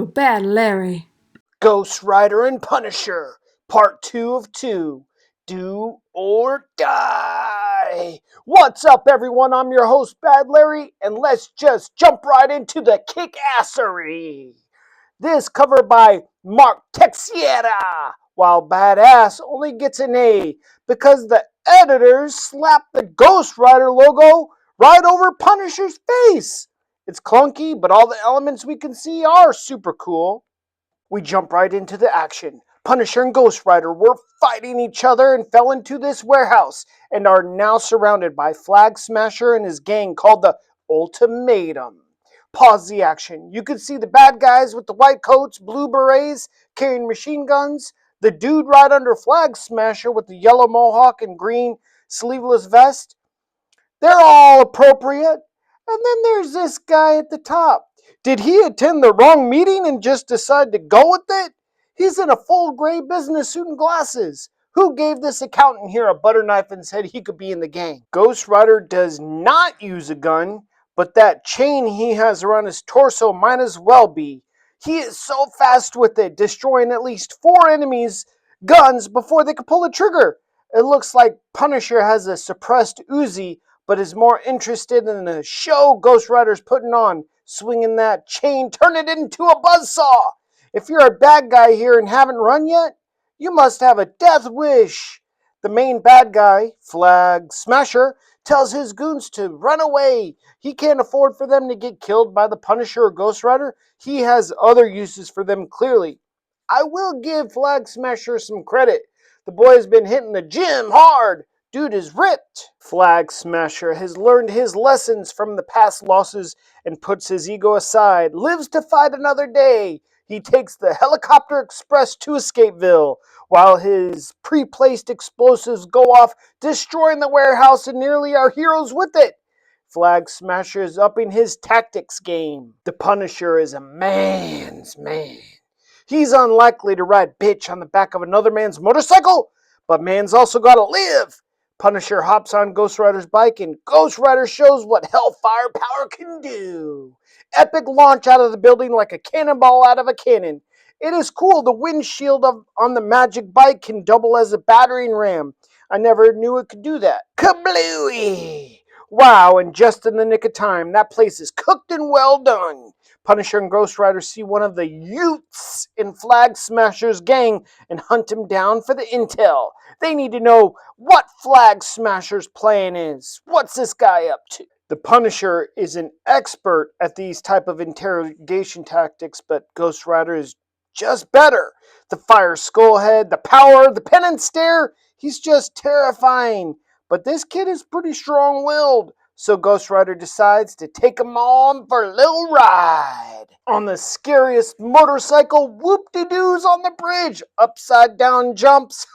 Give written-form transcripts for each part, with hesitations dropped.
to Bad Larry. Ghost Rider and Punisher, Part 2 of 2. Do or Die. What's up, everyone? I'm your host, Bad Larry, and let's just jump right into the kick-assery. This covered by Mark Texiera, while Badass only gets an A because the editors slapped the Ghost Rider logo right over Punisher's face. It's clunky, but all the elements we can see are super cool. We jump right into the action. Punisher and Ghost Rider were fighting each other and fell into this warehouse and are now surrounded by Flag Smasher and his gang called the Ultimatum. Pause the action. You can see the bad guys with the white coats, blue berets, carrying machine guns, the dude right under Flag Smasher with the yellow mohawk and green sleeveless vest. They're all appropriate. And then there's this guy at the top. Did he attend the wrong meeting and just decide to go with it? He's in a full gray business suit and glasses. Who gave this accountant here a butter knife and said he could be in the gang? Ghost Rider does not use a gun, but that chain he has around his torso might as well be. He is so fast with it, destroying at least 4 enemies' guns before they can pull the trigger. It looks like Punisher has a suppressed Uzi, but is more interested in the show Ghost Rider's putting on, swinging that chain, turn it into a buzzsaw. If you're a bad guy here and haven't run yet, you must have a death wish. The main bad guy, Flag Smasher, tells his goons to run away. He can't afford for them to get killed by the Punisher or Ghost Rider. He has other uses for them clearly. I will give Flag Smasher some credit. The boy has been hitting the gym hard. Dude is ripped. Flag Smasher has learned his lessons from the past losses and puts his ego aside, lives to fight another day. He takes the helicopter express to Escapeville, while his pre-placed explosives go off, destroying the warehouse and nearly our heroes with it. Flag Smasher is upping his tactics game. The Punisher is a man's man. He's unlikely to ride bitch on the back of another man's motorcycle, but man's also gotta live. Punisher hops on Ghost Rider's bike and Ghost Rider shows what Hellfire power can do. Epic launch out of the building like a cannonball out of a cannon. It is cool. The windshield on the magic bike can double as a battering ram. I never knew it could do that. Kablooey! Wow, and just in the nick of time. That place is cooked and well done. Punisher and Ghost Rider see one of the Utes in Flag Smasher's gang and hunt him down for the intel. They need to know what Flag Smasher's plan is. What's this guy up to? The Punisher is an expert at these type of interrogation tactics, but Ghost Rider is just better. The fire skull head, the power, the pen and stare, he's just terrifying. But this kid is pretty strong-willed. So Ghost Rider decides to take him on for a little ride. On the scariest motorcycle whoop-de-doos on the bridge. Upside down jumps.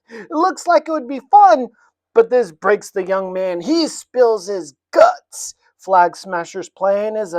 It looks like it would be fun, but this breaks the young man. He spills his guts. Flag Smasher's plan is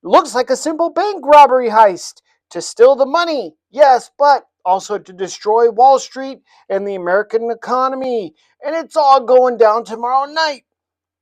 looks like a simple bank robbery heist. To steal the money, yes, but also to destroy Wall Street and the American economy. And it's all going down tomorrow night.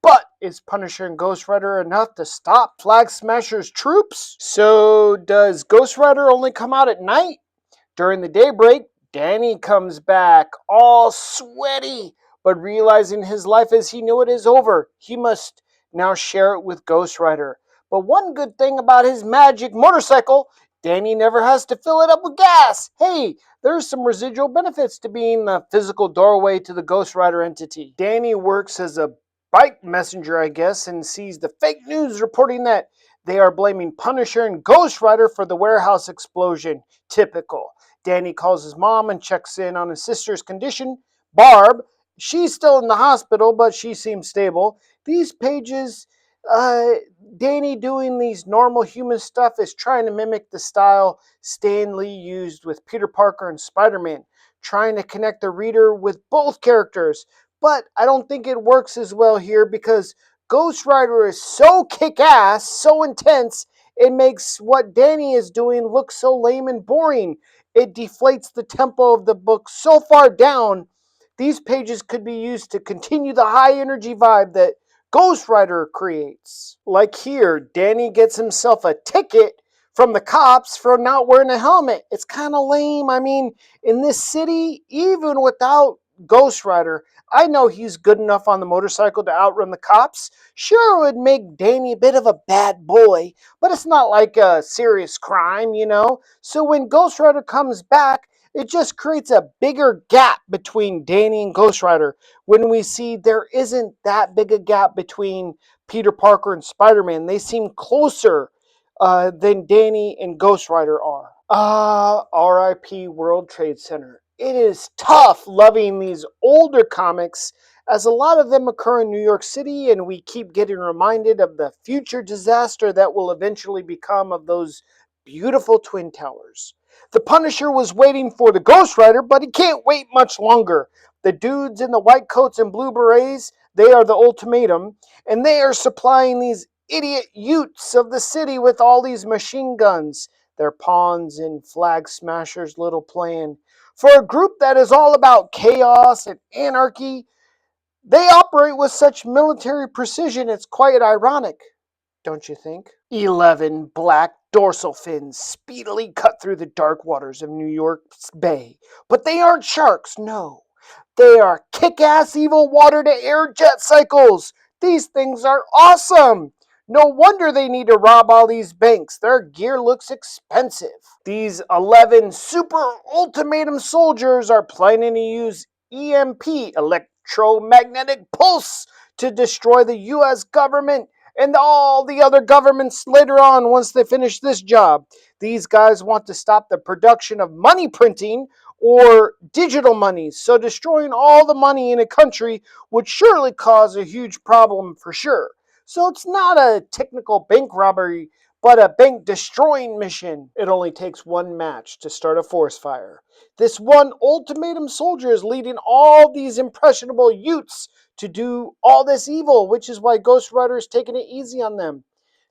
But is Punisher and Ghost Rider enough to stop Flag Smasher's troops? So does Ghost Rider only come out at night? During the daybreak, Danny comes back, all sweaty, but realizing his life as he knew it is over. He must now share it with Ghost Rider. But one good thing about his magic motorcycle, Danny never has to fill it up with gas. Hey, there's some residual benefits to being the physical doorway to the Ghost Rider entity. Danny works as a bike messenger, I guess, and sees the fake news reporting that they are blaming Punisher and Ghost Rider for the warehouse explosion. Typical. Danny calls his mom and checks in on his sister's condition. Barb, she's still in the hospital, but she seems stable. These pages, Danny doing these normal human stuff is trying to mimic the style Stan Lee used with Peter Parker and Spider-Man, trying to connect the reader with both characters. But I don't think it works as well here because Ghost Rider is so kick-ass, so intense, it makes what Danny is doing look so lame and boring. It deflates the tempo of the book so far down. These pages could be used to continue the high energy vibe that Ghost Rider creates. Like here, Danny gets himself a ticket from the cops for not wearing a helmet. It's kind of lame. I mean, in this city, even without Ghost Rider, I know he's good enough on the motorcycle to outrun the cops. Sure, it would make Danny a bit of a bad boy, but it's not like a serious crime, you know? So when Ghost Rider comes back, it just creates a bigger gap between Danny and Ghost Rider when we see there isn't that big a gap between Peter Parker and Spider-Man. They seem closer than Danny and Ghost Rider are. R.I.P. World Trade Center. It is tough loving these older comics as a lot of them occur in New York City and we keep getting reminded of the future disaster that will eventually become of those beautiful Twin Towers. The Punisher was waiting for the Ghost Rider, but he can't wait much longer. The dudes in the white coats and blue berets, they are the ultimatum, and they are supplying these idiot Utes of the city with all these machine guns. They're pawns in Flag Smasher's little plan. For a group that is all about chaos and anarchy, they operate with such military precision, it's quite ironic, don't you think? 11 black dorsal fins speedily cut through the dark waters of New York's Bay. But they aren't sharks, no. They are kick-ass evil water-to-air jet cycles. These things are awesome. No wonder they need to rob all these banks. Their gear looks expensive. These 11 super ultimatum soldiers are planning to use EMP, electromagnetic pulse, to destroy the U.S. government and all the other governments later on once they finish this job. These guys want to stop the production of money printing or digital money, so destroying all the money in a country would surely cause a huge problem for sure. So it's not a technical bank robbery, but a bank destroying mission. It only takes one match to start a forest fire. This one ultimatum soldier is leading all these impressionable Utes to do all this evil, which is why Ghost Rider is taking it easy on them.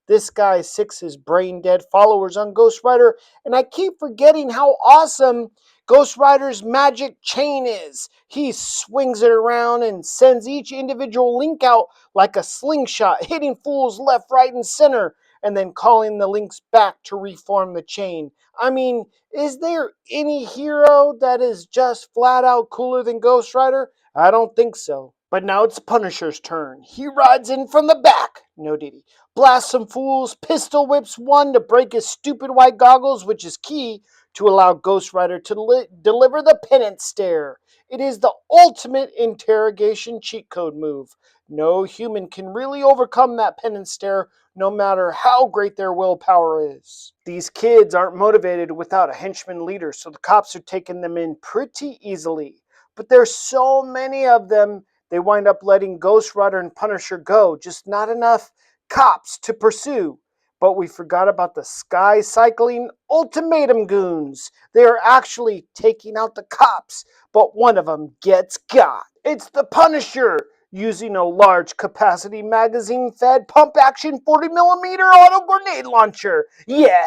This guy sicks his brain dead followers on Ghost Rider, and I keep forgetting how awesome Ghost Rider's magic chain is. He swings it around and sends each individual link out like a slingshot, hitting fools left, right, and center, and then calling the links back to reform the chain. I mean, is there any hero that is just flat out cooler than Ghost Rider? I don't think so. But now it's Punisher's turn. He rides in from the back. No diddy. Blasts some fools, pistol whips one to break his stupid white goggles, which is key to allow Ghost Rider to deliver the penance stare. It is the ultimate interrogation cheat code move. No human can really overcome that penance stare, no matter how great their willpower is. These kids aren't motivated without a henchman leader, so the cops are taking them in pretty easily. But there's so many of them, they wind up letting Ghost Rider and Punisher go. Just not enough cops to pursue. But we forgot about the sky cycling ultimatum goons. They are actually taking out the cops, but one of them gets got. It's the Punisher, using a large capacity magazine fed pump action 40mm auto grenade launcher. Yeah,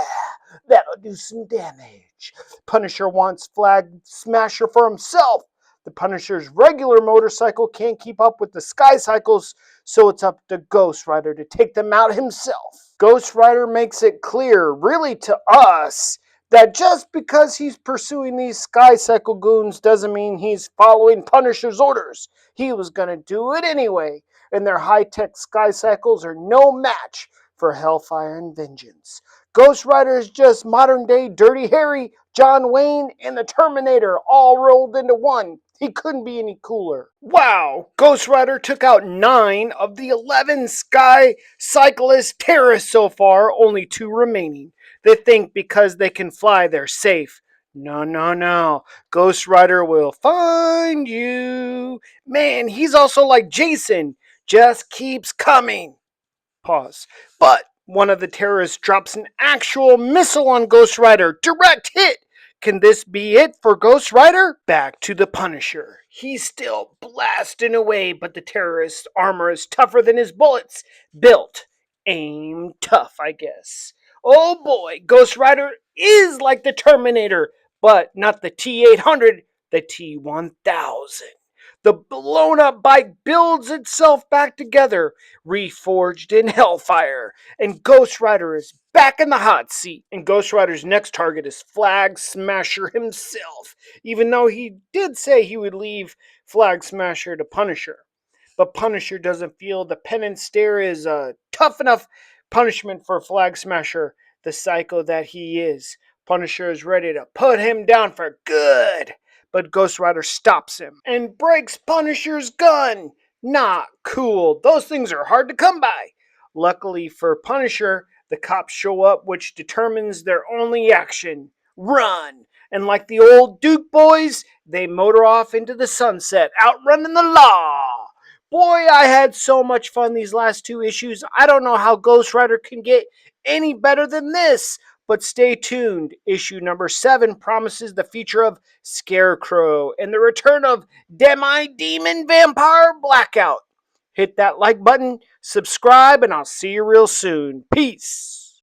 that'll do some damage. Punisher wants Flag Smasher for himself. The Punisher's regular motorcycle can't keep up with the sky cycles, so it's up to Ghost Rider to take them out himself. Ghost Rider makes it clear, really to us, that just because he's pursuing these sky cycle goons doesn't mean he's following Punisher's orders. He was gonna do it anyway, and their high-tech sky cycles are no match for Hellfire and Vengeance. Ghost Rider is just modern-day Dirty Harry, John Wayne, and the Terminator all rolled into one. He couldn't be any cooler. Wow! Ghost Rider took out 9 of the 11 Sky Cyclist terrorists so far, only 2 remaining. They think because they can fly, they're safe. No, no, no. Ghost Rider will find you. Man, he's also like Jason. Just keeps coming. Pause. But one of the terrorists drops an actual missile on Ghost Rider. Direct hit! Can this be it for Ghost Rider? Back to the Punisher. He's still blasting away, but the terrorist's armor is tougher than his bullets. Built. Aim tough, I guess. Oh boy, Ghost Rider is like the Terminator, but not the T-800, the T-1000. The blown up bike builds itself back together, reforged in Hellfire, and Ghost Rider is back in the hot seat. And Ghost Rider's next target is Flag Smasher himself, even though he did say he would leave Flag Smasher to Punisher. But Punisher doesn't feel the penance stare is a tough enough punishment for Flag Smasher, the psycho that he is. Punisher is ready to put him down for good, but Ghost Rider stops him and breaks Punisher's gun. Not cool. Those things are hard to come by. Luckily for Punisher, the cops show up, which determines their only action: run. And like the old Duke boys, they motor off into the sunset, outrunning the law. Boy, I had so much fun these last two issues. I don't know how Ghost Rider can get any better than this. But stay tuned. Issue number 7 promises the future of Scarecrow and the return of Demi-Demon Vampire Blackout. Hit that like button, subscribe, and I'll see you real soon. Peace.